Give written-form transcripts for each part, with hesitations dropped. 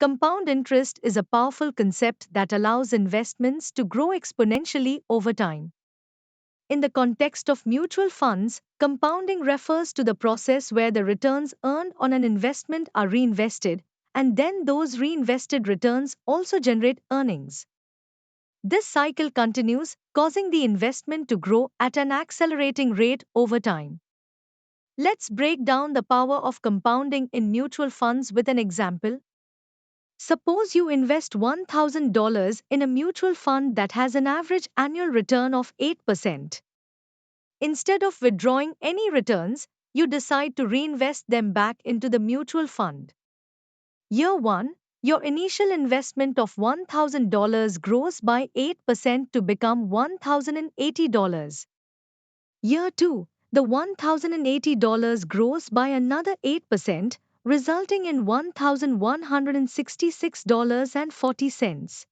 Compound interest is a powerful concept that allows investments to grow exponentially over time. In the context of mutual funds, compounding refers to the process where the returns earned on an investment are reinvested, and then those reinvested returns also generate earnings. This cycle continues, causing the investment to grow at an accelerating rate over time. Let's break down the power of compounding in mutual funds with an example. Suppose you invest $1,000 in a mutual fund that has an average annual return of 8%. Instead of withdrawing any returns, you decide to reinvest them back into the mutual fund. Year 1, your initial investment of $1,000 grows by 8% to become $1,080. Year 2, the $1,080 grows by another 8%, resulting in $1,166.40.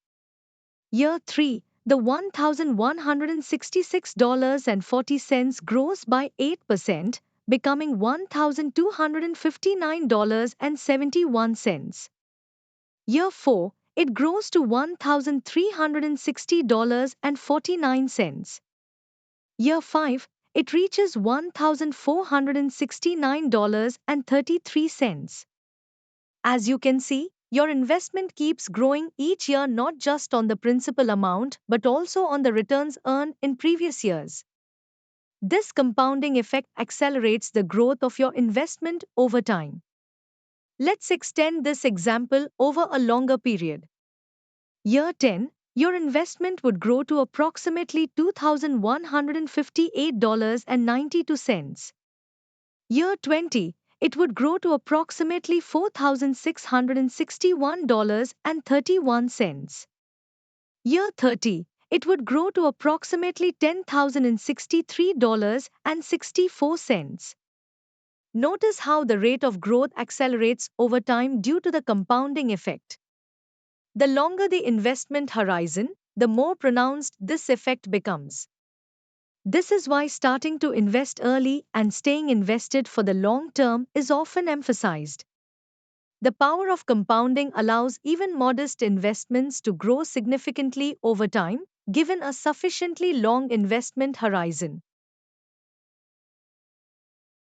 Year 3, the $1,166.40 grows by 8%, becoming $1,259.71. Year 4, it grows to $1,360.49. Year 5, it reaches $1,469.33. As you can see, your investment keeps growing each year not just on the principal amount but also on the returns earned in previous years. This compounding effect accelerates the growth of your investment over time. Let's extend this example over a longer period. Year 10, your investment would grow to approximately $2,158.92. Year 20, it would grow to approximately $4,661.31. Year 30, it would grow to approximately $10,063.64. Notice how the rate of growth accelerates over time due to the compounding effect. The longer the investment horizon, the more pronounced this effect becomes. This is why starting to invest early and staying invested for the long term is often emphasized. The power of compounding allows even modest investments to grow significantly over time, given a sufficiently long investment horizon.